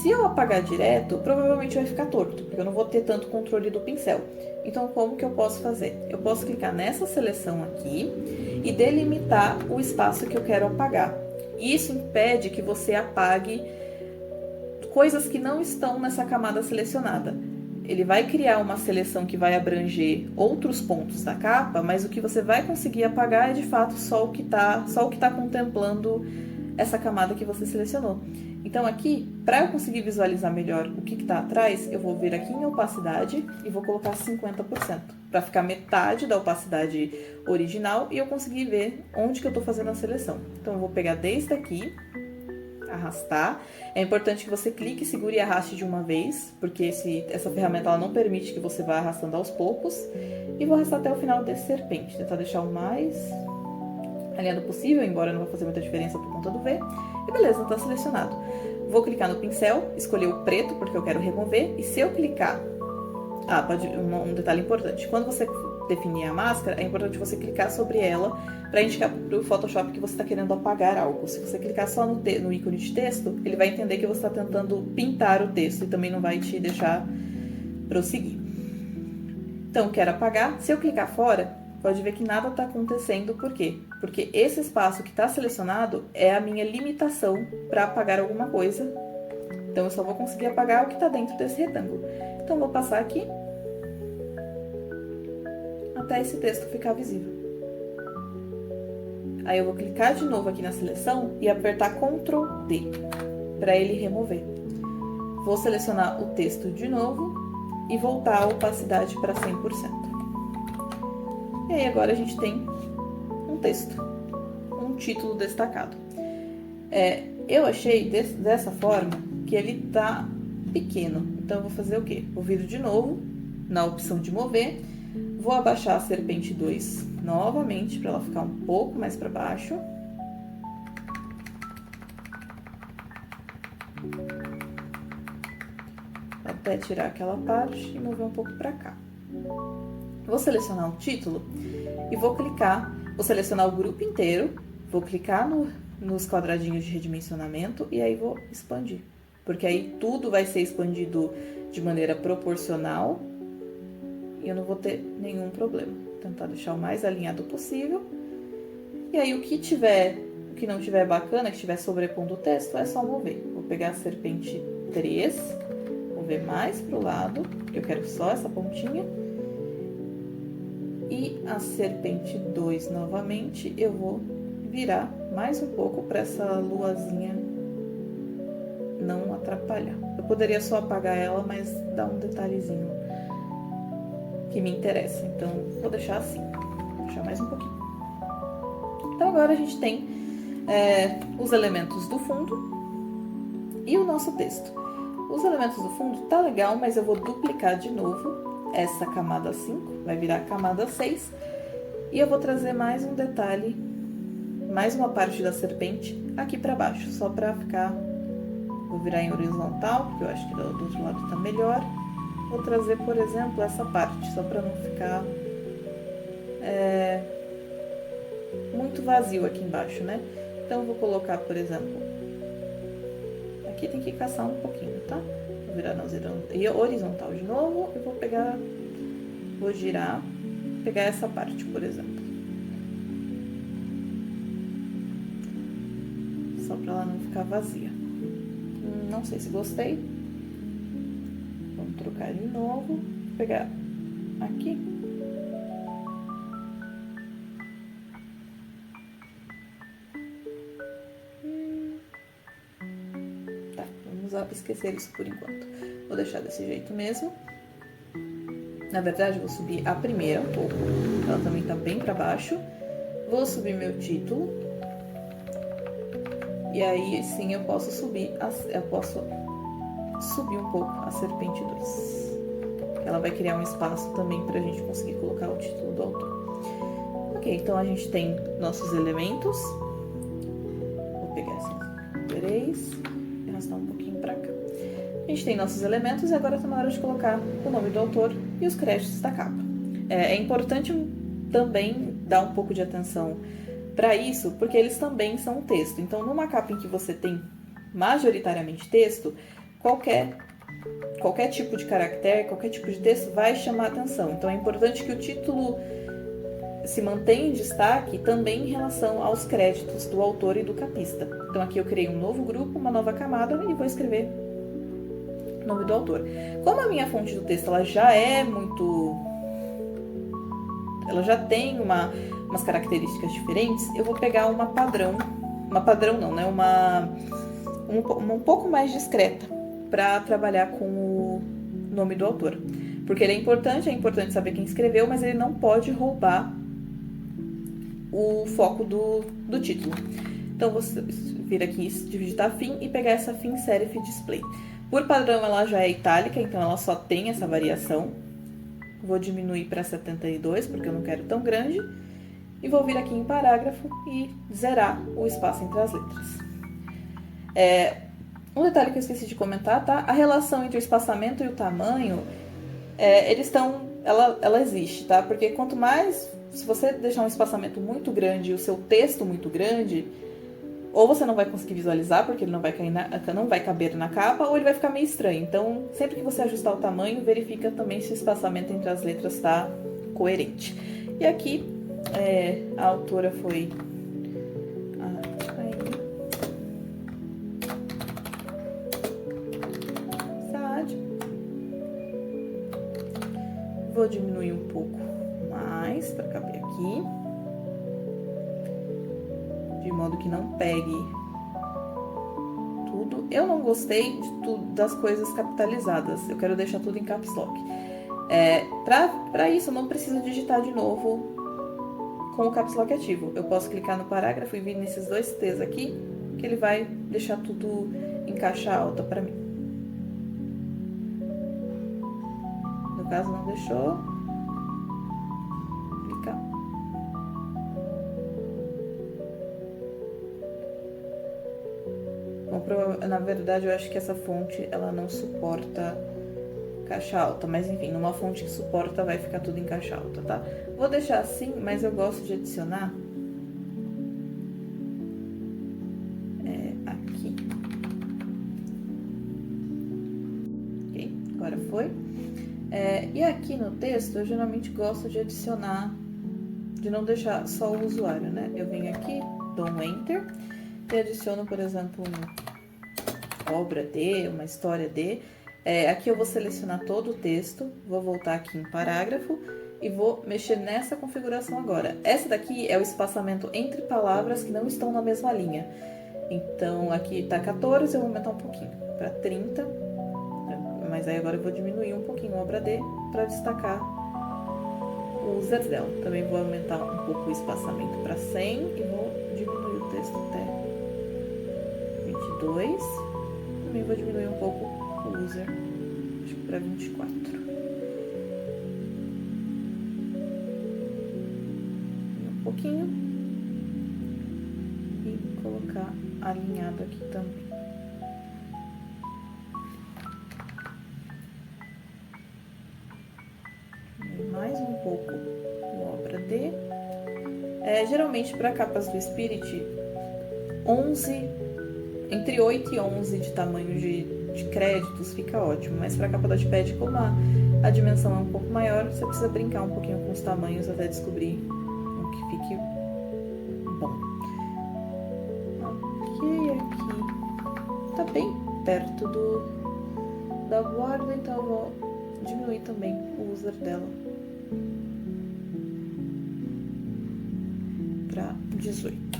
Se eu apagar direto, provavelmente vai ficar torto, porque eu não vou ter tanto controle do pincel. Então, como que eu posso fazer? Eu posso clicar nessa seleção aqui e delimitar o espaço que eu quero apagar. Isso impede que você apague coisas que não estão nessa camada selecionada. ele vai criar uma seleção que vai abranger outros pontos da capa, mas o que você vai conseguir apagar é de fato só o que tá contemplando essa camada que você selecionou. Então aqui, para eu conseguir visualizar melhor o que está atrás, eu vou vir aqui em opacidade e vou colocar 50%, para ficar metade da opacidade original e eu conseguir ver onde que eu estou fazendo a seleção. Então eu vou pegar desde aqui, arrastar. É importante que você clique, segure e arraste de uma vez, porque essa ferramenta ela não permite que você vá arrastando aos poucos. E vou arrastar até o final desse serpente, tentar deixar o mais alinhado possível, embora não vai fazer muita diferença por conta do V. E beleza, tá selecionado. Vou clicar no pincel, escolher o preto, porque eu quero remover, e se eu clicar... um detalhe importante. Quando você definir a máscara, é importante você clicar sobre ela para indicar para o Photoshop que você está querendo apagar algo. Se você clicar só no ícone de texto, ele vai entender que você está tentando pintar o texto e também não vai te deixar prosseguir. Então, quero apagar. Se eu clicar fora, pode ver que nada está acontecendo. Por quê? Porque esse espaço que está selecionado é a minha limitação para apagar alguma coisa. Então, eu só vou conseguir apagar o que está dentro desse retângulo. Então, vou passar aqui até esse texto ficar visível. Aí eu vou clicar de novo aqui na seleção e apertar Ctrl D para ele remover. Vou selecionar o texto de novo e voltar a opacidade para 100%. E aí agora a gente tem um texto, um título destacado. Eu achei dessa forma que ele tá pequeno, então eu vou fazer o quê? Vou vir de novo na opção de mover, vou abaixar a serpente 2 novamente para ela ficar um pouco mais para baixo. Até tirar aquela parte e mover um pouco para cá. Vou selecionar o título e vou selecionar o grupo inteiro, vou clicar nos quadradinhos de redimensionamento e aí vou expandir. Porque aí tudo vai ser expandido de maneira proporcional e eu não vou ter nenhum problema. Vou tentar deixar o mais alinhado possível. E aí o que não tiver bacana, que estiver sobrepondo o texto, é só mover. Vou pegar a serpente 3, mover mais para o lado, porque eu quero só essa pontinha. E a serpente 2 novamente, eu vou virar mais um pouco para essa luazinha não atrapalhar. Eu poderia só apagar ela, mas dá um detalhezinho que me interessa. Então, vou deixar assim. Vou deixar mais um pouquinho. Então, agora a gente tem os elementos do fundo e o nosso texto. Os elementos do fundo tá legal, mas eu vou duplicar de novo essa camada 5, vai virar a camada 6. E eu vou trazer mais um detalhe, mais uma parte da serpente aqui para baixo, só para ficar... Vou virar em horizontal, porque eu acho que do outro lado tá melhor. Vou trazer, por exemplo, essa parte, só para não ficar muito vazio aqui embaixo, né? Então, eu vou colocar, por exemplo... Aqui tem que caçar um pouquinho, tá? Vou virar na horizontal de novo e vou girar, pegar essa parte, por exemplo. Só para ela não ficar vazia. Não sei se gostei. Vamos trocar de novo. Vou pegar aqui. Tá, vamos esquecer isso por enquanto. Vou deixar desse jeito mesmo. Na verdade, eu vou subir a primeira um pouco. Ela também tá bem para baixo. Vou subir meu título. E aí, sim, eu posso subir um pouco a serpente 2. Ela vai criar um espaço também pra gente conseguir colocar o título do autor. Ok, então a gente tem nossos elementos. Vou pegar esses 3 e arrastar um pouquinho pra cá. A gente tem nossos elementos e agora tá na hora de colocar o nome do autor e os créditos da capa. É importante também dar um pouco de atenção para isso, porque eles também são um texto. Então, numa capa em que você tem majoritariamente texto, qualquer tipo de caractere, qualquer tipo de texto vai chamar atenção. Então, é importante que o título se mantenha em destaque também em relação aos créditos do autor e do capista. Então, aqui eu criei um novo grupo, uma nova camada e vou escrever nome do autor. Como a minha fonte do texto ela já é muito... ela já tem umas características diferentes, eu vou pegar uma padrão não, né? Um pouco mais discreta para trabalhar com o nome do autor. Porque ele é importante saber quem escreveu, mas ele não pode roubar o foco do título. Então, você vir aqui, digitar FIM e pegar essa FIM Serif Display. Por padrão, ela já é itálica, então ela só tem essa variação. Vou diminuir para 72, porque eu não quero tão grande. E vou vir aqui em parágrafo e zerar o espaço entre as letras. Um detalhe que eu esqueci de comentar, tá? A relação entre o espaçamento e o tamanho, ela existe, tá? Porque quanto mais, se você deixar um espaçamento muito grande e o seu texto muito grande, ou você não vai conseguir visualizar, porque ele não vai caber na capa, ou ele vai ficar meio estranho. Então, sempre que você ajustar o tamanho, verifica também se o espaçamento entre as letras está coerente. E aqui, a autora foi... Saad. Vou diminuir um pouco mais para caber aqui. De modo que não pegue tudo. Eu não gostei das coisas capitalizadas. Eu quero deixar tudo em caps lock. Para isso, eu não preciso digitar de novo com o caps lock ativo. Eu posso clicar no parágrafo e vir nesses dois T's aqui, que ele vai deixar tudo em caixa alta para mim. No caso, não deixou. Clicar. Na verdade, eu acho que essa fonte ela não suporta caixa alta, mas enfim, numa fonte que suporta vai ficar tudo em caixa alta, tá? Vou deixar assim, mas eu gosto de adicionar aqui. Ok, agora foi. E aqui no texto, eu geralmente gosto de adicionar, de não deixar só o usuário, né? Eu venho aqui, dou um Enter e adiciono, por exemplo, obra de, uma história de. Aqui eu vou selecionar todo o texto, vou voltar aqui em parágrafo e vou mexer nessa configuração agora. Essa daqui é o espaçamento entre palavras que não estão na mesma linha. Então, aqui está 14, eu vou aumentar um pouquinho para 30, mas aí agora eu vou diminuir um pouquinho a obra de para destacar o user dela. Também vou aumentar um pouco o espaçamento para 100 e vou diminuir o texto até 22. Também vou diminuir um pouco o user, acho que para 24. Um pouquinho. E colocar alinhado aqui também. Mais um pouco o obra D. Geralmente para capas do Spirit, 11, entre 8 e 11 de tamanho de créditos fica ótimo, mas para a capa do Notepad, como a dimensão é um pouco maior, você precisa brincar um pouquinho com os tamanhos até descobrir o que fique bom. Ok, aqui tá bem perto da borda, então eu vou diminuir também o user dela para 18.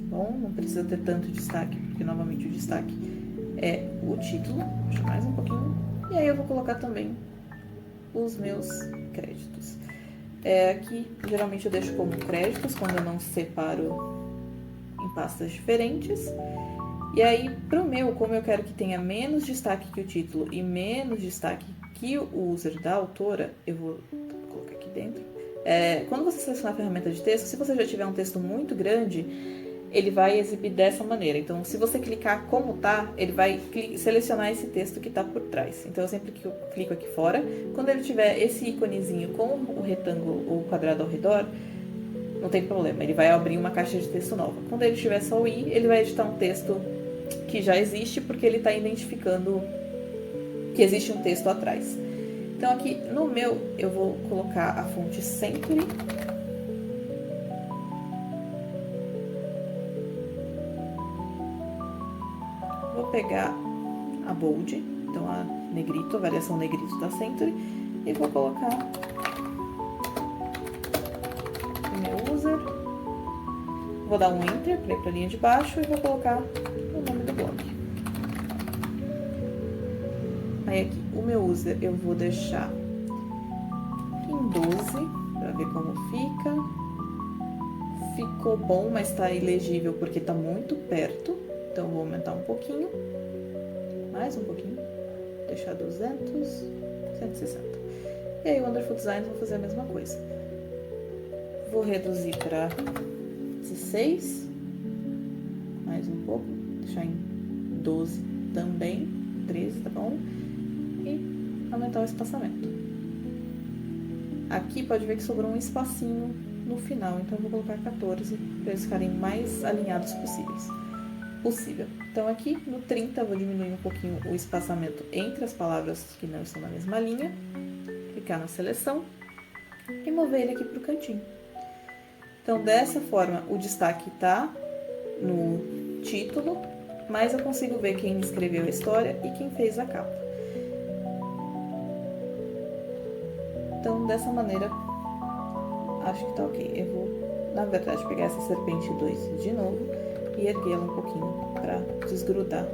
Bom, não precisa ter tanto destaque, porque novamente o destaque é o título. Deixa mais um pouquinho. E aí eu vou colocar também os meus créditos. Aqui, geralmente eu deixo como créditos, quando eu não separo em pastas diferentes. E aí, pro meu, como eu quero que tenha menos destaque que o título e menos destaque que o user da autora, eu vou colocar aqui dentro. Quando você selecionar a ferramenta de texto, se você já tiver um texto muito grande, ele vai exibir dessa maneira. Então, se você clicar como tá, ele vai selecionar esse texto que tá por trás. Então, sempre que eu clico aqui fora, quando ele tiver esse íconezinho com o retângulo ou o quadrado ao redor, não tem problema, ele vai abrir uma caixa de texto nova. Quando ele tiver só o i, ele vai editar um texto que já existe, porque ele está identificando que existe um texto atrás. Então, aqui no meu, eu vou colocar a fonte Century. Vou pegar a bold, então a negrito, a variação negrito da Century, e vou colocar o meu user. Vou dar um enter para ir para a linha de baixo e vou colocar o nome do blog. Aí aqui, o meu user eu vou deixar em 12 para ver como fica. Ficou bom, mas tá ilegível porque tá muito perto. Então vou aumentar um pouquinho. Mais um pouquinho. Deixar 200, 160. E aí o Wonderful Designs vou fazer a mesma coisa. Vou reduzir para 16. Mais um pouco. Deixar em 12 também. 13, tá bom? E aumentar o espaçamento. Aqui pode ver que sobrou um espacinho no final, então eu vou colocar 14 para eles ficarem mais alinhados possível. Então aqui no 30 eu vou diminuir um pouquinho o espaçamento entre as palavras que não estão na mesma linha, clicar na seleção e mover ele aqui para o cantinho. Então dessa forma o destaque está no título, mas eu consigo ver quem escreveu a história e quem fez a capa. Então dessa maneira acho que tá ok. Eu vou, na verdade, pegar essa serpente 2 de novo e erguê-la um pouquinho para desgrudar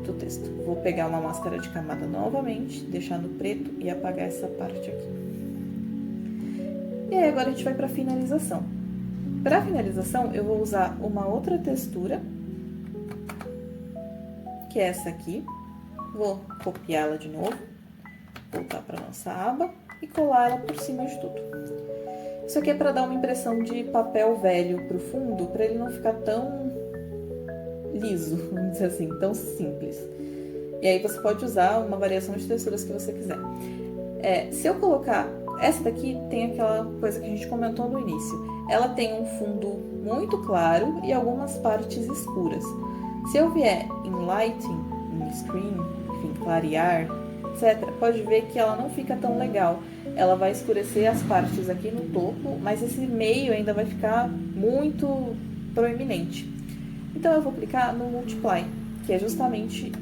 do texto. Vou pegar uma máscara de camada novamente, deixar no preto e apagar essa parte aqui. E aí agora a gente vai para finalização. Para finalização eu vou usar uma outra textura, que é essa aqui. Vou copiá-la de novo, voltar para nossa aba e colar ela por cima de tudo. Isso aqui é para dar uma impressão de papel velho para o fundo, para ele não ficar tão liso, vamos dizer assim, tão simples. E aí você pode usar uma variação de texturas que você quiser. Se eu colocar... Essa daqui tem aquela coisa que a gente comentou no início. Ela tem um fundo muito claro e algumas partes escuras. Se eu vier em lighting, em screen, enfim, clarear, etc., pode ver que ela não fica tão legal. Ela vai escurecer as partes aqui no topo, mas esse meio ainda vai ficar muito proeminente. Então eu vou clicar no Multiply, que é justamente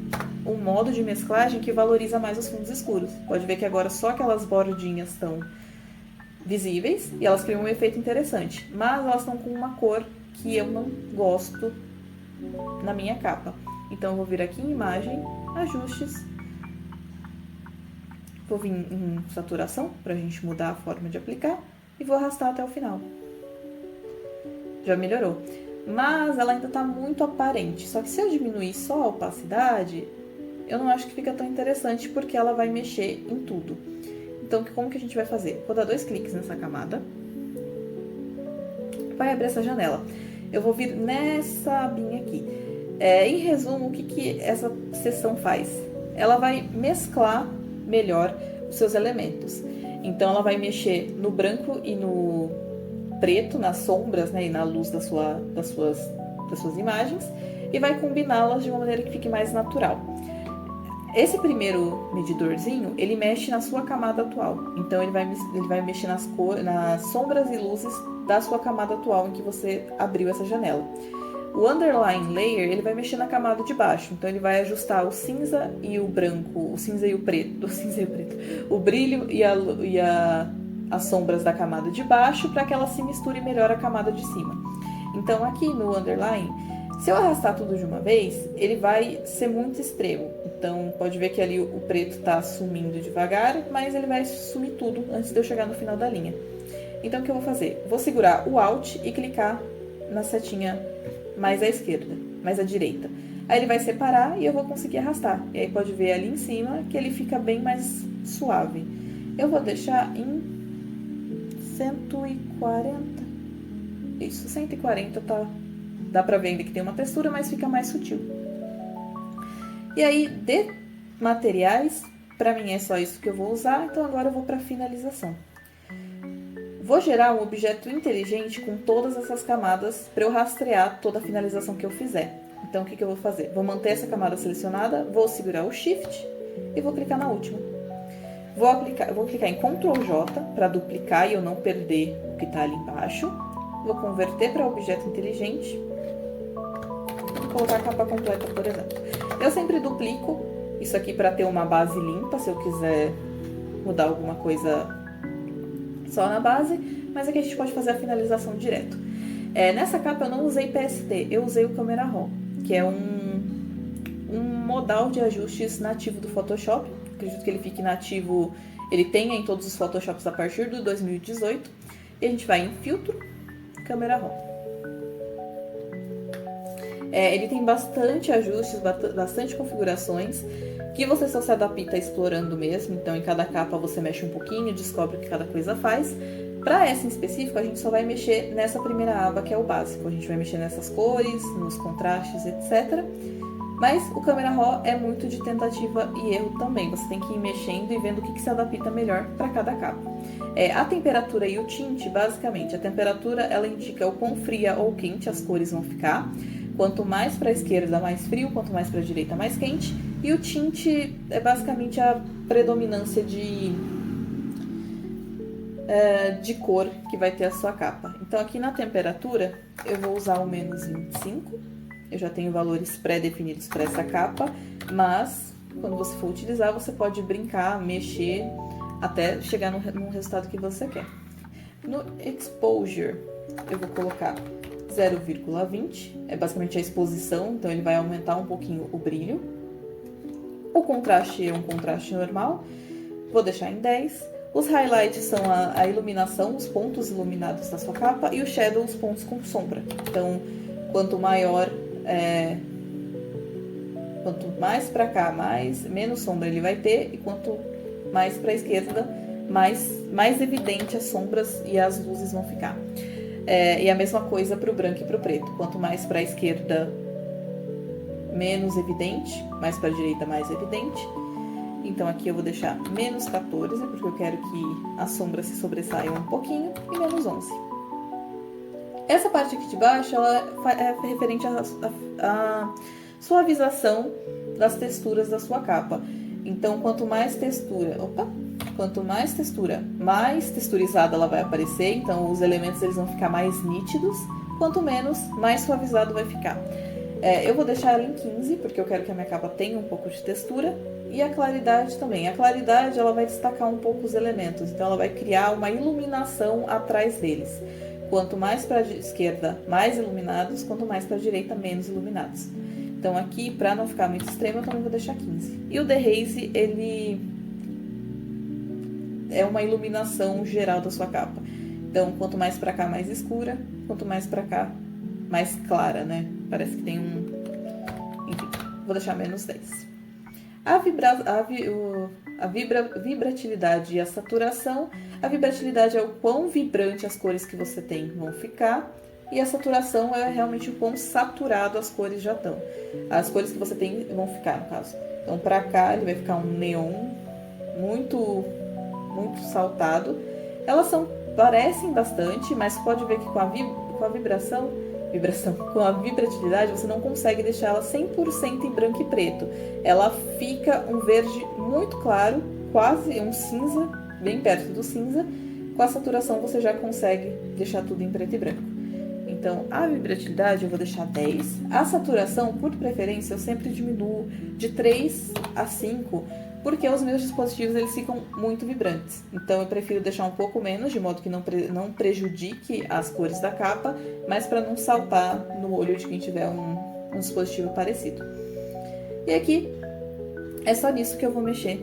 o modo de mesclagem que valoriza mais os fundos escuros. Pode ver que agora só aquelas bordinhas estão visíveis e elas criam um efeito interessante, mas elas estão com uma cor que eu não gosto na minha capa. Então eu vou vir aqui em Imagem, Ajustes, vou vir em Saturação para a gente mudar a forma de aplicar e vou arrastar até o final. Já melhorou. Mas ela ainda está muito aparente, só que se eu diminuir só a opacidade, eu não acho que fica tão interessante porque ela vai mexer em tudo. Então, como que a gente vai fazer? Vou dar 2 cliques nessa camada, vai abrir essa janela. Eu vou vir nessa abinha aqui. Em resumo, o que essa seção faz? Ela vai mesclar melhor os seus elementos. Então, ela vai mexer no branco e no preto, nas sombras, né, e na luz das suas imagens, e vai combiná-las de uma maneira que fique mais natural. Esse primeiro medidorzinho, ele mexe na sua camada atual. Então, ele vai mexer nas sombras e luzes da sua camada atual em que você abriu essa janela. O Underline Layer, ele vai mexer na camada de baixo. Então, ele vai ajustar o cinza e o branco, o cinza e o preto, o brilho e as sombras da camada de baixo para que ela se misture melhor à camada de cima. Então, aqui no Underline, se eu arrastar tudo de uma vez, ele vai ser muito extremo. Então, pode ver que ali o preto está sumindo devagar, mas ele vai sumir tudo antes de eu chegar no final da linha. Então, o que eu vou fazer? Vou segurar o Alt e clicar na setinha mais à esquerda, mais à direita. Aí ele vai separar e eu vou conseguir arrastar. E aí pode ver ali em cima que ele fica bem mais suave. Eu vou deixar em 140. Isso, 140 tá... Dá pra ver ainda que tem uma textura, mas fica mais sutil. E aí, de materiais, pra mim é só isso que eu vou usar, então agora eu vou pra finalização. Vou gerar um objeto inteligente com todas essas camadas para eu rastrear toda a finalização que eu fizer. Então, o que eu vou fazer? Vou manter essa camada selecionada, vou segurar o Shift e vou clicar na última. Vou clicar em Ctrl J para duplicar e eu não perder o que está ali embaixo. Vou converter para objeto inteligente. colocar a capa completa, por exemplo. Eu sempre duplico isso aqui para ter uma base limpa, se eu quiser mudar alguma coisa só na base, mas aqui a gente pode fazer a finalização direto. Nessa capa eu não usei PSD, eu usei o Camera Raw, que é um modal de ajustes nativo do Photoshop. Acredito que ele fique nativo, ele tenha em todos os Photoshops a partir do 2018. E a gente vai em Filtro, Camera Raw. Ele tem bastante ajustes, bastante configurações, que você só se adapta explorando mesmo. Então, em cada capa você mexe um pouquinho, descobre o que cada coisa faz. Para essa em específico, a gente só vai mexer nessa primeira aba, que é o básico. A gente vai mexer nessas cores, nos contrastes, etc. Mas o Camera Raw é muito de tentativa e erro também. Você tem que ir mexendo e vendo o que se adapta melhor para cada capa. A temperatura e o tint, basicamente, a temperatura ela indica o quão fria ou quente as cores vão ficar. Quanto mais para a esquerda, mais frio, quanto mais para a direita, mais quente. E o tint é basicamente a predominância de cor que vai ter a sua capa. Então aqui na temperatura eu vou usar o menos 25. Eu já tenho valores pré-definidos para essa capa, mas quando você for utilizar você pode brincar, mexer até chegar no resultado que você quer. No Exposure eu vou colocar 0,20, é basicamente a exposição, então ele vai aumentar um pouquinho o brilho. O contraste é um contraste normal, vou deixar em 10. Os highlights são a iluminação, os pontos iluminados da sua capa, e o shadow, os pontos com sombra. Então, quanto mais para cá, menos sombra ele vai ter, e quanto mais para a esquerda, mais evidente as sombras e as luzes vão ficar. E a mesma coisa para o branco e para o preto. Quanto mais para a esquerda, menos evidente, mais para a direita, mais evidente. Então aqui eu vou deixar menos 14, porque eu quero que as sombras se sobressaiam um pouquinho, e menos 11. Essa parte aqui de baixo ela é referente à suavização das texturas da sua capa. Então quanto mais textura, mais texturizada ela vai aparecer, então os elementos eles vão ficar mais nítidos, quanto menos, mais suavizado vai ficar. Eu vou deixar ela em 15, porque eu quero que a minha capa tenha um pouco de textura, e a claridade também. A claridade ela vai destacar um pouco os elementos, então ela vai criar uma iluminação atrás deles. Quanto mais para a esquerda, mais iluminados, quanto mais para a direita, menos iluminados. Então aqui, para não ficar muito extremo, eu também vou deixar 15. E o Dehaze, ele é uma iluminação geral da sua capa. Então, quanto mais para cá, mais escura, quanto mais para cá, mais clara, né? Parece que tem Enfim, vou deixar menos 10. A vibratilidade e a saturação. A vibratilidade é o quão vibrante as cores que você tem vão ficar. E a saturação é realmente o quão saturado as cores já estão. As cores que você tem vão ficar, no caso. Então, pra cá, ele vai ficar um neon muito, muito saltado. Elas parecem bastante, mas pode ver que com a com a vibratilidade, você não consegue deixar ela 100% em branco e preto. Ela fica um verde muito claro, quase um cinza, bem perto do cinza. Com a saturação, você já consegue deixar tudo em preto e branco. Então, a vibratilidade eu vou deixar 10. A saturação, por preferência, eu sempre diminuo de 3 a 5, porque os meus dispositivos eles ficam muito vibrantes. Então, eu prefiro deixar um pouco menos, de modo que não prejudique as cores da capa, mas para não saltar no olho de quem tiver um dispositivo parecido. E aqui, é só nisso que eu vou mexer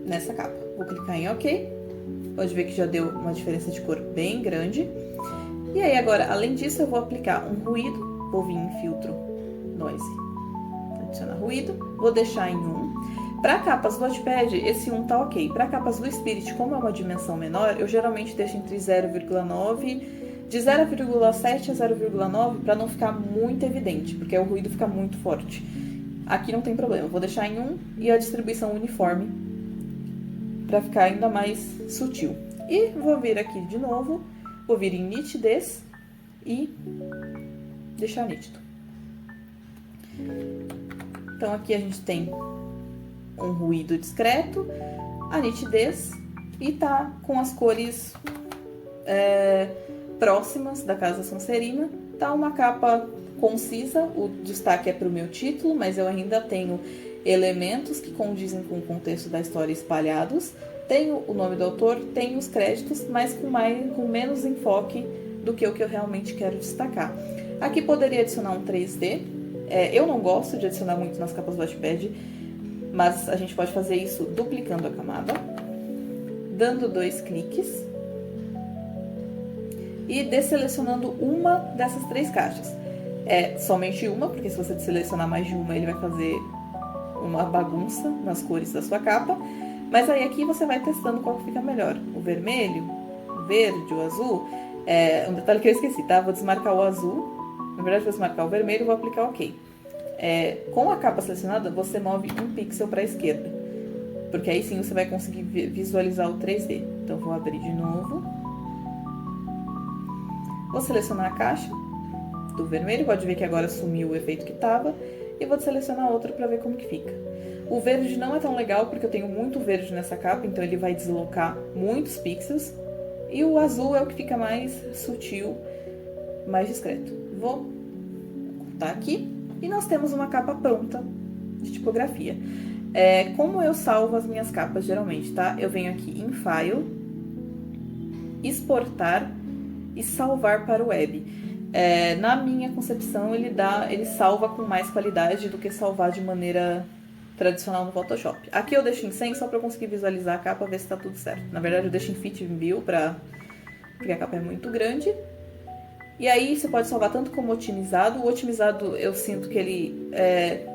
nessa capa. Vou clicar em OK. Pode ver que já deu uma diferença de cor bem grande. E aí agora, além disso, eu vou aplicar um ruído. Vou vir em filtro, noise, adicionar ruído. Vou deixar em 1. Para capas do Notepad, esse 1 tá ok. Para capas do Spirit, como é uma dimensão menor, eu geralmente deixo entre 0,9, de 0,7 a 0,9, para não ficar muito evidente, porque o ruído fica muito forte. Aqui não tem problema, eu vou deixar em 1 e a distribuição uniforme, para ficar ainda mais sutil. E vou vir aqui de novo. Vou vir em nitidez e deixar nítido. Então aqui a gente tem um ruído discreto, a nitidez e tá com as cores próximas da Casa Sonserina. Tá uma capa concisa, o destaque é para o meu título, mas eu ainda tenho elementos que condizem com o contexto da história espalhados, tenho o nome do autor, tenho os créditos, mas com menos enfoque do que o que eu realmente quero destacar. Aqui poderia adicionar um 3D, eu não gosto de adicionar muito nas capas do Wattpad, mas a gente pode fazer isso duplicando a camada, dando 2 cliques e desselecionando uma dessas 3 caixas. Somente uma, porque se você selecionar mais de uma, ele vai fazer uma bagunça nas cores da sua capa. Mas aí aqui você vai testando qual fica melhor. O vermelho, o verde, o azul. Um detalhe que eu esqueci, tá? Vou desmarcar o azul. Na verdade, vou desmarcar o vermelho e vou aplicar o OK. Com a capa selecionada, você move um pixel para a esquerda. Porque aí sim você vai conseguir visualizar o 3D. Então, vou abrir de novo. Vou selecionar a caixa do vermelho. Pode ver que agora sumiu o efeito que estava. E vou selecionar outra para ver como que fica. O verde não é tão legal porque eu tenho muito verde nessa capa, então ele vai deslocar muitos pixels. E o azul é o que fica mais sutil, mais discreto. Vou cortar aqui e nós temos uma capa pronta de tipografia. Como eu salvo as minhas capas geralmente, tá? Eu venho aqui em File, Exportar e Salvar para o Web. Na minha concepção, ele salva com mais qualidade do que salvar de maneira tradicional no Photoshop. Aqui eu deixo em 100 só para eu conseguir visualizar a capa e ver se está tudo certo. Na verdade, eu deixo em Fit View porque a capa é muito grande. E aí você pode salvar tanto como otimizado. O otimizado eu sinto que ele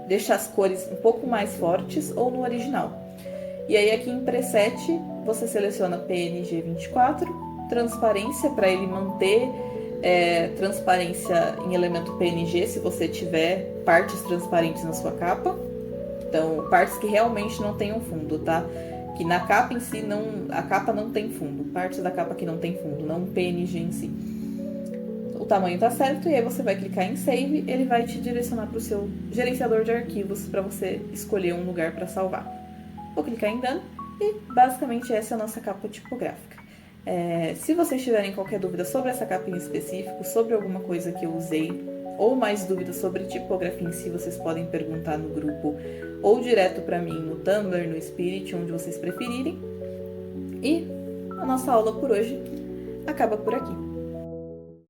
deixa as cores um pouco mais fortes, ou no original. E aí aqui em Preset você seleciona PNG 24, transparência para ele manter transparência em elemento PNG se você tiver partes transparentes na sua capa. Então, partes que realmente não tenham fundo, tá? Que na capa em si, a capa não tem fundo. Partes da capa que não tem fundo, não o PNG em si. O tamanho tá certo e aí você vai clicar em Save, ele vai te direcionar para o seu gerenciador de arquivos para você escolher um lugar para salvar. Vou clicar em Done e basicamente essa é a nossa capa tipográfica. Se vocês tiverem qualquer dúvida sobre essa capa em específico, sobre alguma coisa que eu usei, ou mais dúvidas sobre tipografia em si, vocês podem perguntar no grupo ou direto para mim no Tumblr, no Spirit, onde vocês preferirem. E a nossa aula por hoje acaba por aqui.